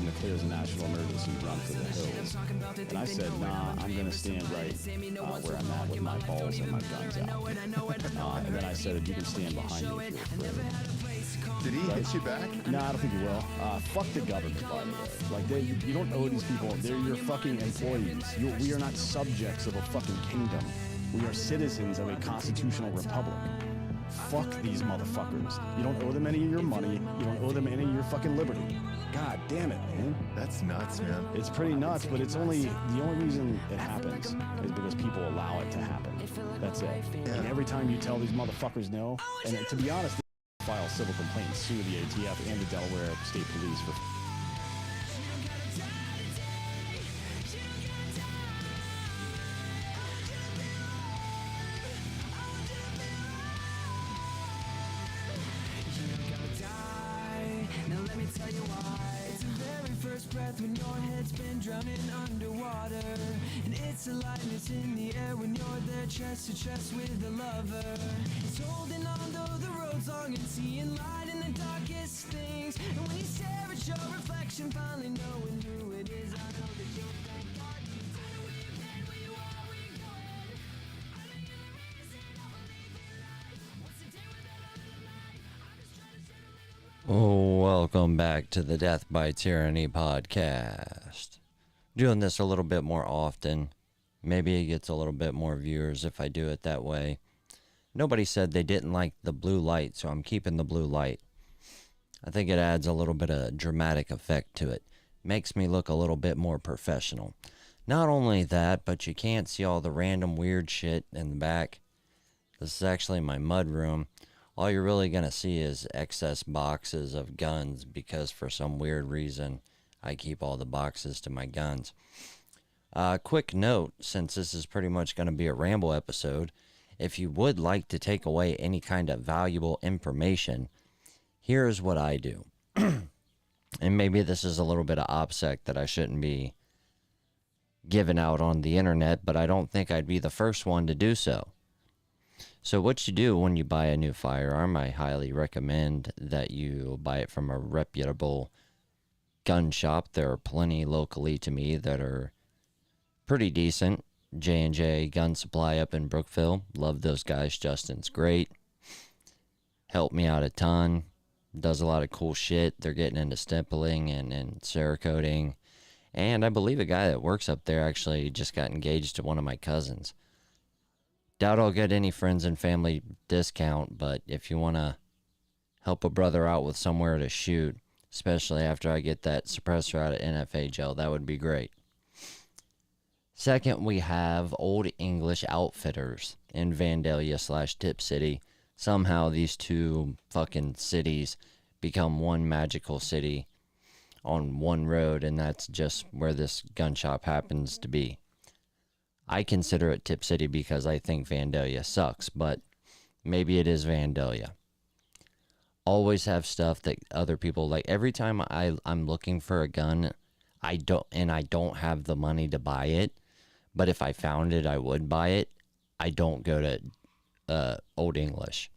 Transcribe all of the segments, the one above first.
and declares a national emergency, run for the hills. And I said, nah, I'm going to stand right where I'm at with my balls and my guns out. And then I said, you can stand behind me if you're afraid. Did he hit you back? No, I don't think he will. Fuck the government, by the way. Like, you don't owe these people. They're your fucking employees. We are not subjects of a fucking kingdom. We are citizens of a constitutional republic. Fuck these motherfuckers. You don't owe them any of your money. You don't owe them any of your fucking liberty. God damn it, man. That's nuts, man. It's pretty nuts, but the only reason it happens is because people allow it to happen. That's it. Yeah. And every time you tell these motherfuckers no, and to be honest, they file civil complaints, sue the ATF and the Delaware State Police for when your head's been drowning underwater, and it's a lightness in the air when you're there chest to chest with a lover. It's holding on though the road's long and seeing light in the darkest things, and when you stare at your reflection finally knowing who it is, I know that you'll thank God you did. Where you've been, where you are, where you're going, I know you're the reason I believe in life. What's the day without another life? I'm just trying to shed a little light. Welcome back to the Death by Tyranny podcast. Doing this a little bit more often. Maybe it gets a little bit more viewers if I do it that way. Nobody said they didn't like the blue light, so I'm keeping the blue light. I think it adds a little bit of dramatic effect to it. Makes me look a little bit more professional. Not only that, but you can't see all the random weird shit in the back. This is actually my mud room. All you're really going to see is excess boxes of guns because for some weird reason I keep all the boxes to my guns. Quick note, since this is pretty much going to be a ramble episode, if you would like to take away any kind of valuable information, here's what I do. And maybe this is a little bit of OPSEC that I shouldn't be giving out on the internet, but I don't think I'd be the first one to do so. So what you do when you buy a new firearm, I highly recommend that you buy it from a reputable gun shop. There are plenty locally to me that are pretty decent. J&J Gun Supply up in Brookville. Love those guys. Justin's great. Helped me out a ton. Does a lot of cool shit. They're getting into stippling and Cerakoting. And I believe a guy that works up there actually just got engaged to one of my cousins. Doubt I'll get any friends and family discount, but if you want to help a brother out with somewhere to shoot, especially after I get that suppressor out of NFA jail, that would be great. Second, we have Old English Outfitters in Vandalia/Tip City. Somehow these two fucking cities become one magical city on one road, and that's just where this gun shop happens to be. I consider it Tip City because I think Vandalia sucks, but maybe it is Vandalia. Always have stuff that other people like. Every time I'm looking for a gun, I don't have the money to buy it, but if I found it, I would buy it. I don't go to Old English.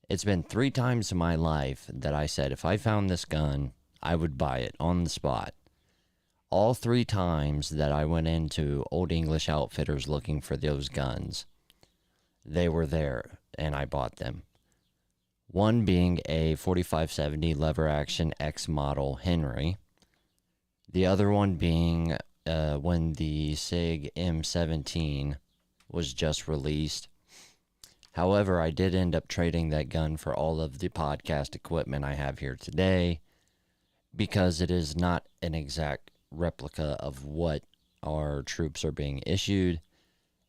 It's been 3 times in my life that I said if I found this gun, I would buy it on the spot. All 3 times that I went into Old English Outfitters looking for those guns, they were there, and I bought them. One being a 4570 lever action X model Henry. The other one being when the SIG M17 was just released. However, I did end up trading that gun for all of the podcast equipment I have here today because it is not an exact replica of what our troops are being issued,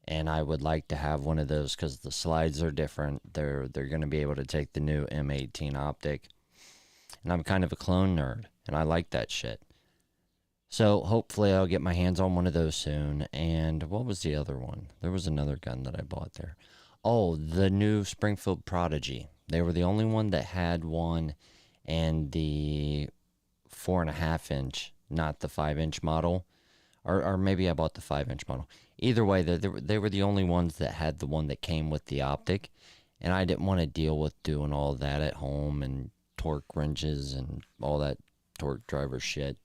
and I would like to have one of those because the slides are different. They're going to be able to take the new M18 optic, and I'm kind of a clone nerd, and I like that shit. So hopefully I'll get my hands on one of those soon. And what was the other one? There was another gun that I bought there. Oh, the new Springfield Prodigy. They were the only one that had one, and the 4.5 inch, not the 5-inch model, or maybe I bought the 5-inch model. Either way, they were the only ones that had the one that came with the optic, and I didn't want to deal with doing all that at home and torque wrenches and all that torque driver shit.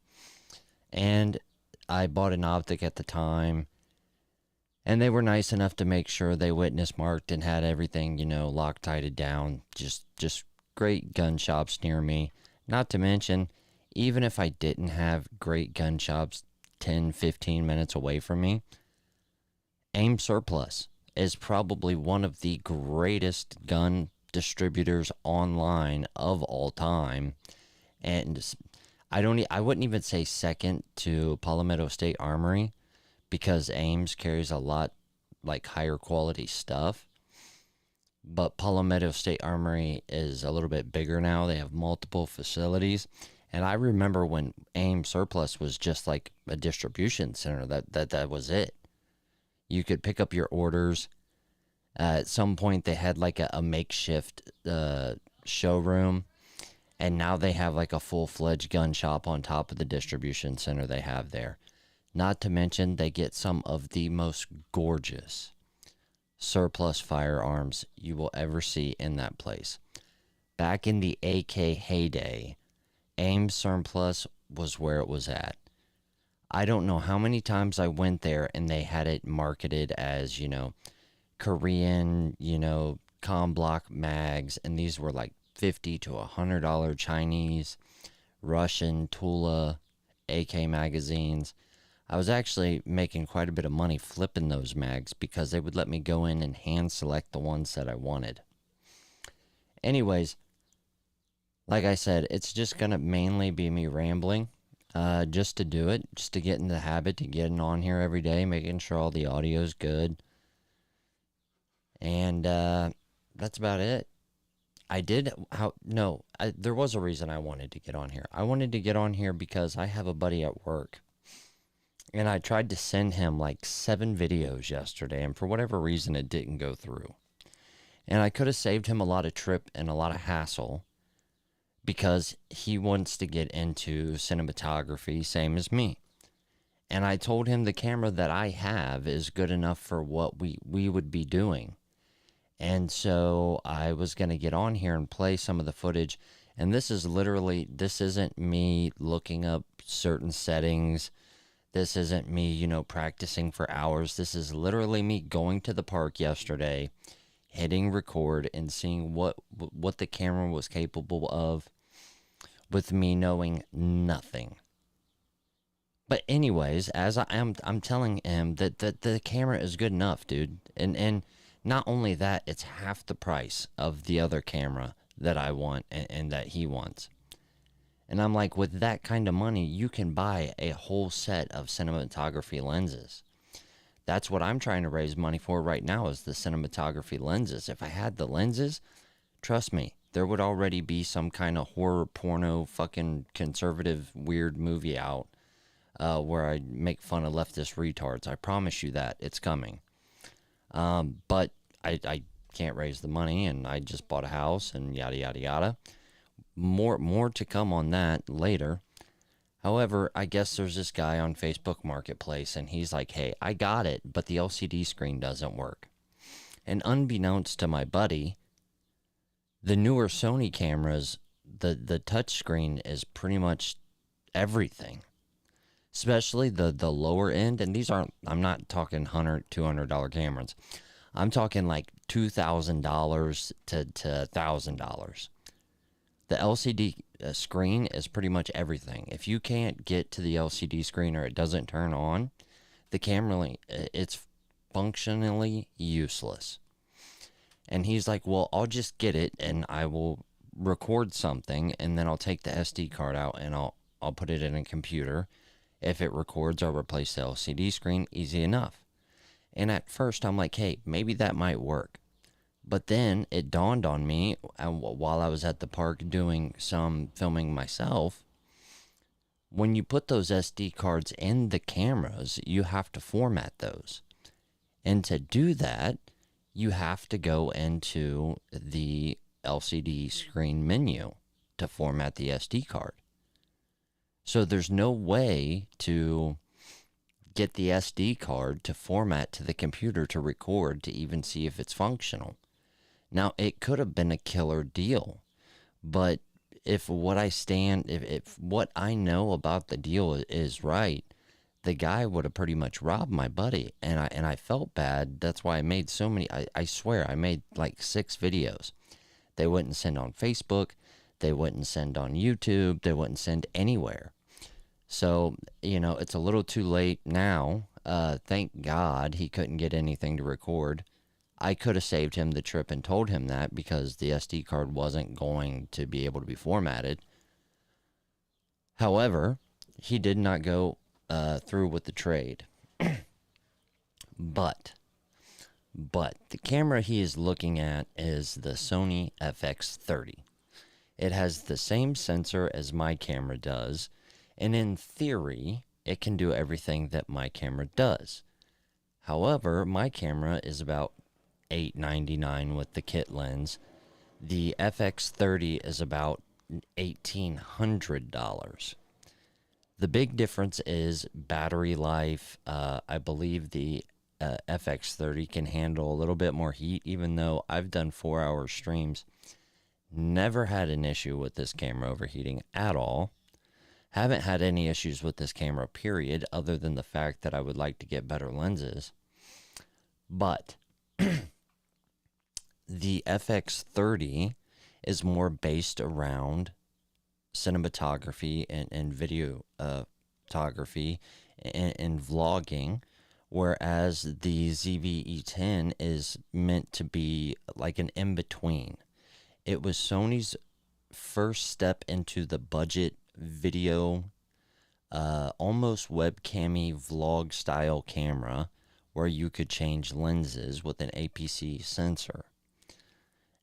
And I bought an optic at the time, and they were nice enough to make sure they witness marked and had everything, Loctited down. Just great gun shops near me. Not to mention, even if I didn't have great gun shops 10, 15 minutes away from me, Aim Surplus is probably one of the greatest gun distributors online of all time. And I wouldn't even say second to Palmetto State Armory, because Ames carries a lot like higher quality stuff. But Palmetto State Armory is a little bit bigger now. They have multiple facilities. And I remember when Aim Surplus was just like a distribution center, that was it. You could pick up your orders. At some point they had like a makeshift showroom, and now they have like a full-fledged gun shop on top of the distribution center they have there. Not to mention they get some of the most gorgeous surplus firearms you will ever see in that place. Back in the AK heyday, Aim Surplus was where it was at. I don't know how many times I went there and they had it marketed as, Korean, com block mags, and these were like $50 to $100 Chinese, Russian, Tula, AK magazines. I was actually making quite a bit of money flipping those mags because they would let me go in and hand select the ones that I wanted. Anyways, like I said, it's just going to mainly be me rambling, just to do it, just to get in the habit of getting on here every day, making sure all the audio is good. And that's about it. There was a reason I wanted to get on here. I wanted to get on here because I have a buddy at work, and I tried to send him like 7 videos yesterday, and for whatever reason it didn't go through. And I could have saved him a lot of trip and a lot of hassle, because he wants to get into cinematography, same as me. And I told him the camera that I have is good enough for what we would be doing. And so I was going to get on here and play some of the footage. And this isn't me looking up certain settings. This isn't me, practicing for hours. This is literally me going to the park yesterday, hitting record, and seeing what the camera was capable of, with me knowing nothing. But anyways, as I'm telling him that the camera is good enough, dude. And not only that, it's half the price of the other camera that I want and that he wants. And I'm like, with that kind of money, you can buy a whole set of cinematography lenses. That's what I'm trying to raise money for right now, is the cinematography lenses. If I had the lenses, trust me, there would already be some kind of horror porno fucking conservative weird movie out where I make fun of leftist retards. I promise you that. It's coming. But I can't raise the money, and I just bought a house and yada, yada, yada. More to come on that later. However, I guess there's this guy on Facebook Marketplace, and he's like, hey, I got it, but the LCD screen doesn't work. And unbeknownst to my buddy, the newer Sony cameras, the touch screen is pretty much everything. Especially the lower end, and these aren't, I'm not talking $100, $200 cameras. I'm talking like $2,000 to $1,000. The LCD screen is pretty much everything. If you can't get to the LCD screen or it doesn't turn on, the camera, it's functionally useless. And he's like, well, I'll just get it and I will record something, and then I'll take the SD card out and I'll put it in a computer. If it records, I'll replace the LCD screen. Easy enough. And at first I'm like, hey, maybe that might work. But then it dawned on me while I was at the park doing some filming myself, when you put those SD cards in the cameras, you have to format those. And to do that, you have to go into the LCD screen menu to format the SD card. So there's no way to get the SD card to format to the computer to record to even see if it's functional. Now, it could have been a killer deal, but if what I stand, if what I know about the deal is right, the guy would have pretty much robbed my buddy, and I felt bad. That's why I made so many. I swear I made like 6 videos. They wouldn't send on Facebook, they wouldn't send on YouTube, they wouldn't send anywhere. So, it's a little too late now. Thank God he couldn't get anything to record. I could have saved him the trip and told him that, because the SD card wasn't going to be able to be formatted. However, he did not go through with the trade. But the camera he is looking at is the Sony FX30. It has the same sensor as my camera does, and in theory, it can do everything that my camera does. However, my camera is about $899 with the kit lens. The FX30 is about $1,800. The big difference is battery life. I believe the FX30 can handle a little bit more heat, even though I've done 4-hour streams. Never had an issue with this camera overheating at all. Haven't had any issues with this camera, period, other than the fact that I would like to get better lenses. But the FX30 is more based around cinematography and videography and vlogging, whereas the ZV-E10 is meant to be like an in-between. It was Sony's first step into the budget video, almost webcam-y vlog style camera, where you could change lenses with an APC sensor.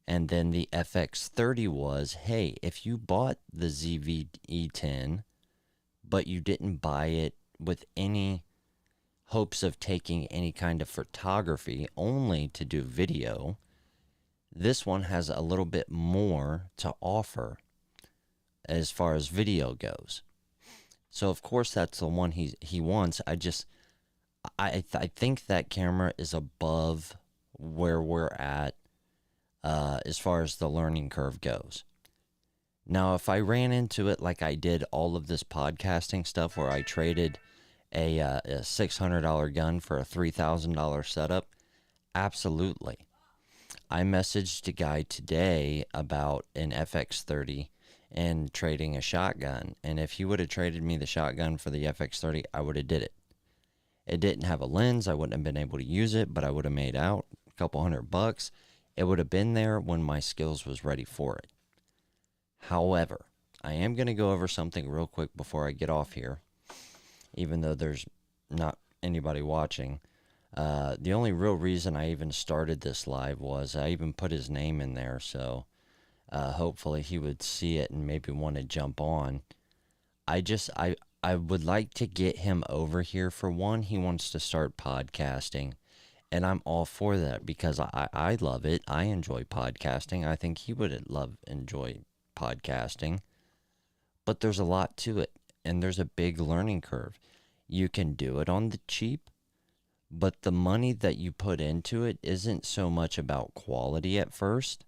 And then the FX30 was, hey, if you bought the ZV-E10, but you didn't buy it with any hopes of taking any kind of photography, only to do video, this one has a little bit more to offer as far as video goes. So of course that's the one he wants. I think that camera is above where we're at as far as the learning curve goes. Now, if I ran into it like I did all of this podcasting stuff, where I traded a $600 gun for a $3,000 setup, absolutely. I messaged a guy today about an FX30 and trading a shotgun, and if he would have traded me the shotgun for the FX30, I would have did it. It didn't have a lens, I wouldn't have been able to use it, but I would have made out a couple $100. It would have been there when my skills was ready for it. However, I am going to go over something real quick before I get off here, even though there's not anybody watching. The only real reason I even started this live was I even put his name in there, so hopefully he would see it and maybe want to jump on. I would like to get him over here. For one, he wants to start podcasting, and I'm all for that because I love it. I enjoy podcasting. I think he would enjoy podcasting, but there's a lot to it, and there's a big learning curve. You can do it on the cheap, but the money that you put into it isn't so much about quality at first,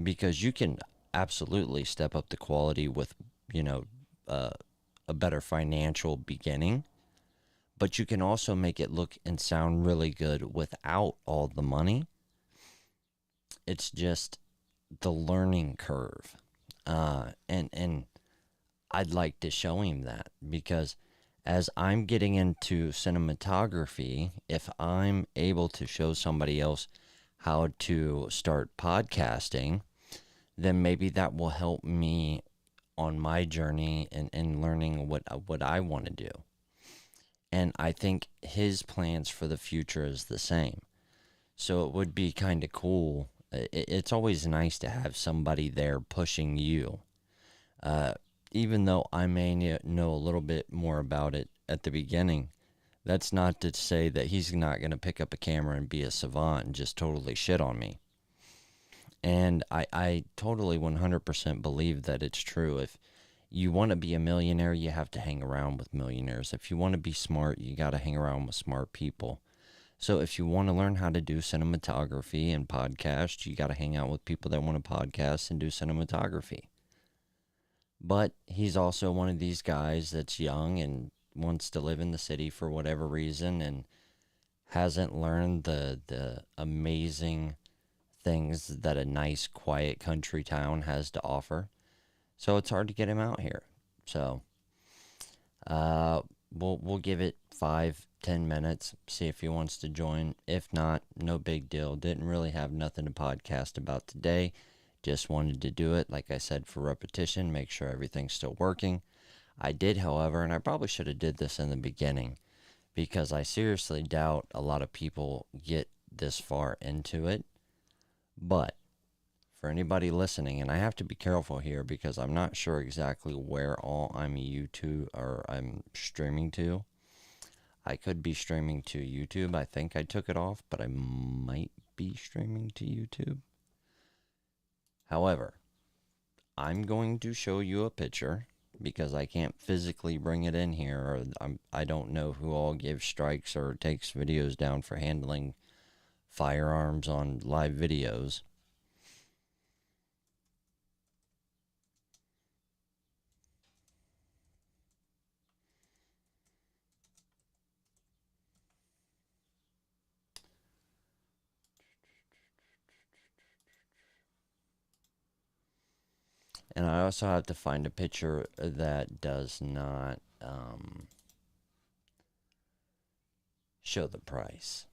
because you can absolutely step up the quality with, a better financial beginning, but you can also make it look and sound really good without all the money. It's just the learning curve. And I'd like to show him that, because as I'm getting into cinematography, if I'm able to show somebody else how to start podcasting, then maybe that will help me on my journey and learning what I want to do. And I think his plans for the future is the same. So it would be kind of cool. It's always nice to have somebody there pushing you. Even though I may know a little bit more about it at the beginning, that's not to say that he's not going to pick up a camera and be a savant and just totally shit on me. And I totally 100% believe that it's true. If you want to be a millionaire, you have to hang around with millionaires. If you want to be smart, you got to hang around with smart people. So if you want to learn how to do cinematography and podcast, you got to hang out with people that want to podcast and do cinematography. But he's also one of these guys that's young and wants to live in the city for whatever reason and hasn't learned the amazing things that a nice, quiet country town has to offer. So it's hard to get him out here. So we'll give it 5-10 minutes, see if he wants to join. If not, no big deal. Didn't really have nothing to podcast about today. Just wanted to do it, like I said, for repetition, make sure everything's still working. I did, however, and I probably should have did this in the beginning, because I seriously doubt a lot of people get this far into it. But for anybody listening, and I have to be careful here because I'm not sure exactly where all I'm streaming to. I could be streaming to YouTube. I think I took it off, but I might be streaming to YouTube. However, I'm going to show you a picture because I can't physically bring it in here, or I don't know who all gives strikes or takes videos down for handling firearms on live videos. And I also have to find a picture that does not show the price.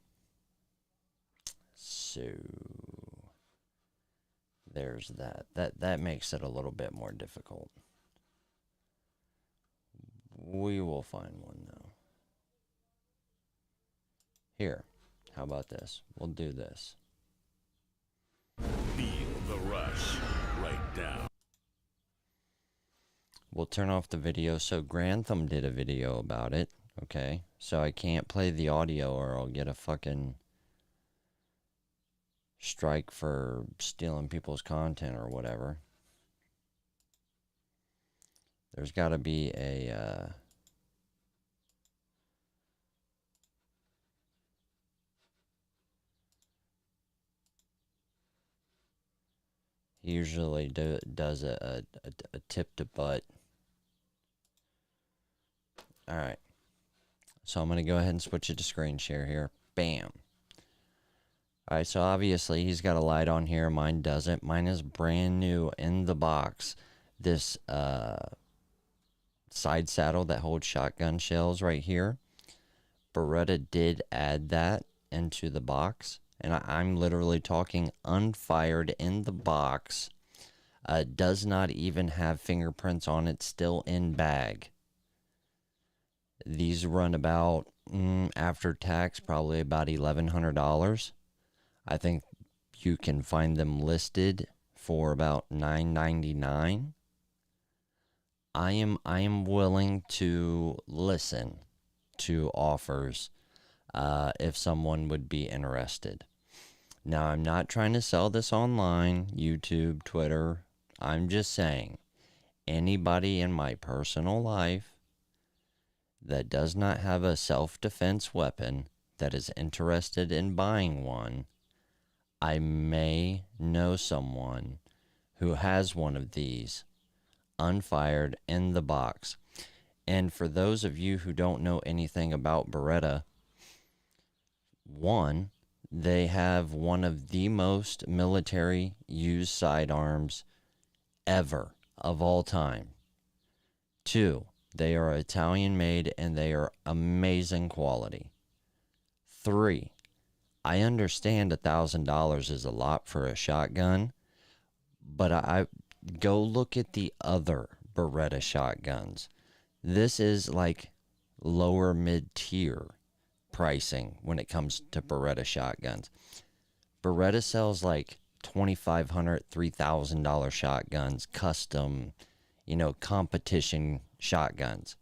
So there's that. That makes it a little bit more difficult. We will find one though. Here, how about this? We'll do this. Feel the rush right now. We'll turn off the video. So Grantham did a video about it. Okay, so I can't play the audio or I'll get a fucking strike for stealing people's content or whatever. There's got to be a he usually does a tip to butt. All right. So I'm going to go ahead and switch it to screen share here. Bam. All right, so obviously he's got a light on here. Mine doesn't. Mine is brand new in the box. This side saddle that holds shotgun shells right here. Beretta did add that into the box. And I'm literally talking unfired in the box. Does not even have fingerprints on it. Still in bag. These run about, after tax, probably about $1,100. I think you can find them listed for about $9.99. I am willing to listen to offers if someone would be interested. Now, I'm not trying to sell this online, YouTube, Twitter. I'm just saying, anybody in my personal life that does not have a self-defense weapon that is interested in buying one, I may know someone who has one of these unfired in the box. And for those of you who don't know anything about Beretta, one, they have one of the most military used sidearms ever of all time. Two, they are Italian made and they are amazing quality. Three, I understand $1,000 is a lot for a shotgun, but I go look at the other Beretta shotguns. This is like lower mid-tier pricing when it comes to Beretta shotguns. Beretta sells like $2,500, $3,000 shotguns, custom, competition shotguns.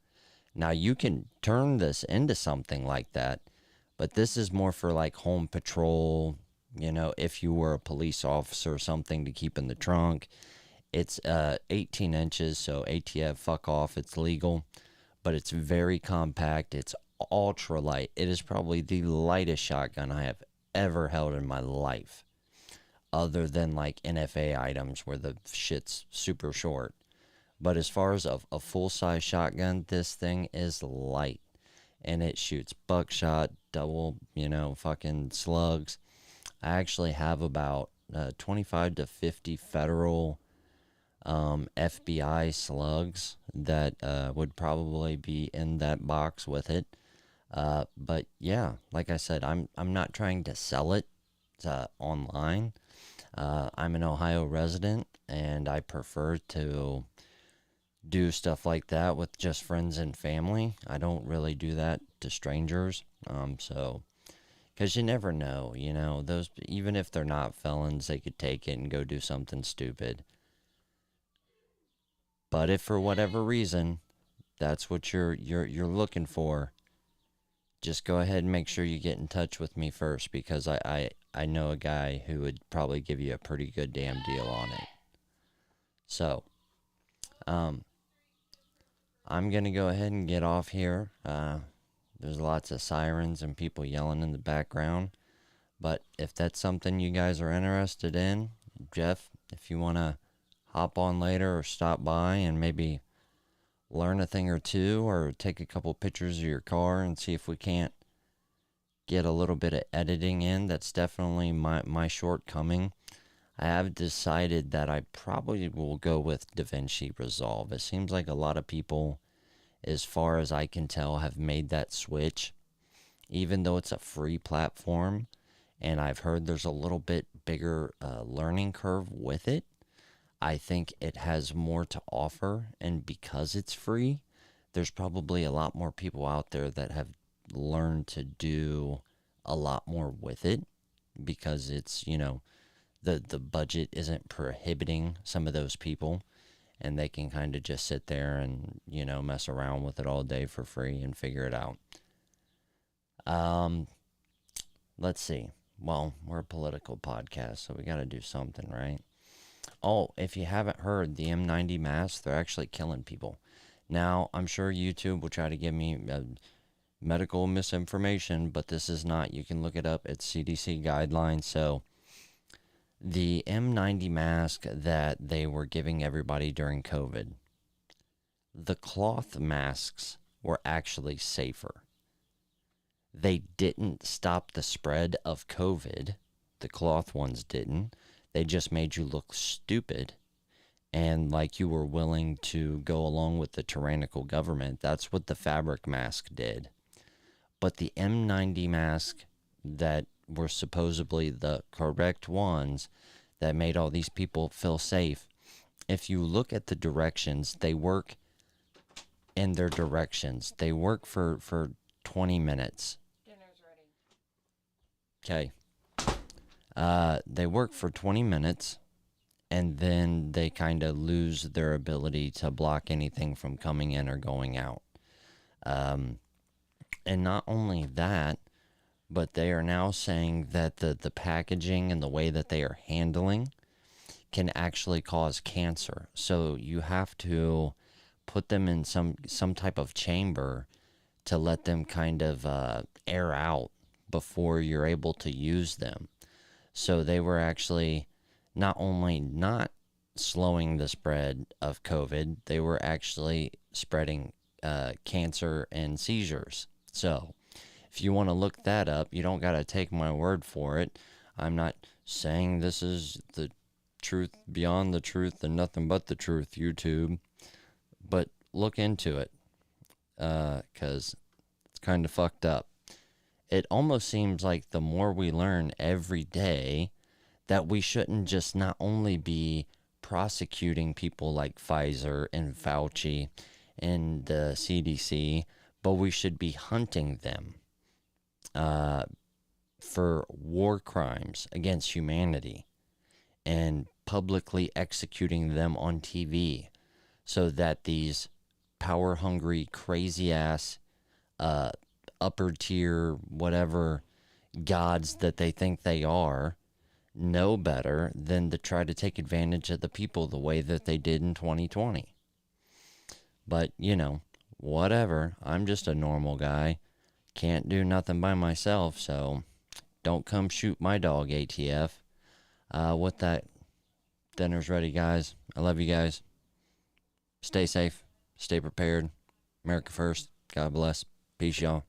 Now you can turn this into something like that, but this is more for like home patrol, if you were a police officer or something to keep in the trunk. It's 18 inches, so ATF, fuck off, it's legal, but it's very compact. It's ultra light. It is probably the lightest shotgun I have ever held in my life, other than like NFA items where the shit's super short. But as far as a full-size shotgun, this thing is light. And it shoots buckshot, double, fucking slugs. I actually have about 25 to 50 federal FBI slugs that would probably be in that box with it. But yeah, like I said, I'm not trying to sell it online. I'm an Ohio resident, and I prefer to do stuff like that with just friends and family. I don't really do that to strangers. Because you never know, those, even if they're not felons, they could take it and go do something stupid. But if for whatever reason that's what you're looking for, just go ahead and make sure you get in touch with me first, because I know a guy who would probably give you a pretty good damn deal on it. So, I'm going to go ahead and get off here. There's lots of sirens and people yelling in the background. But if that's something you guys are interested in, Jeff, if you want to hop on later or stop by and maybe learn a thing or two, or take a couple pictures of your car and see if we can't get a little bit of editing in, that's definitely my shortcoming. I have decided that I probably will go with DaVinci Resolve. It seems like a lot of people, as far as I can tell, have made that switch, even though it's a free platform, and I've heard there's a little bit bigger learning curve with it. I think it has more to offer, and because it's free, there's probably a lot more people out there that have learned to do a lot more with it, because it's, the budget isn't prohibiting some of those people, and they can kind of just sit there and, mess around with it all day for free and figure it out. Let's see. Well, we're a political podcast, so we got to do something, right? Oh, if you haven't heard, the M90 masks, they're actually killing people. Now, I'm sure YouTube will try to give me medical misinformation, but this is not. You can look it up. It's CDC guidelines. So the M90 mask that they were giving everybody during COVID, the cloth masks were actually safer. They didn't stop the spread of COVID. The cloth ones didn't. They just made you look stupid and like you were willing to go along with the tyrannical government. That's what the fabric mask did. But the M90 mask that were supposedly the correct ones that made all these people feel safe, if you look at the directions, they work in their directions. They work for 20 minutes. Dinner's ready. Okay. They work for 20 minutes, and then they kind of lose their ability to block anything from coming in or going out. And not only that, but they are now saying that the packaging and the way that they are handling can actually cause cancer. So you have to put them in some type of chamber to let them kind of air out before you're able to use them. So they were actually not only not slowing the spread of COVID, they were actually spreading cancer and seizures. So if you want to look that up, you don't got to take my word for it. I'm not saying this is the truth beyond the truth and nothing but the truth, YouTube. But look into it, because it's kind of fucked up. It almost seems like the more we learn every day, that we shouldn't just not only be prosecuting people like Pfizer and Fauci and the CDC, but we should be hunting them for war crimes against humanity and publicly executing them on TV, so that these power-hungry, crazy-ass, upper tier, whatever gods that they think they are, know better than to try to take advantage of the people the way that they did in 2020. But, whatever. I'm just a normal guy. Can't do nothing by myself, so don't come shoot my dog, ATF. With that, dinner's ready, guys. I love you guys. Stay safe. Stay prepared. America first. God bless. Peace, y'all.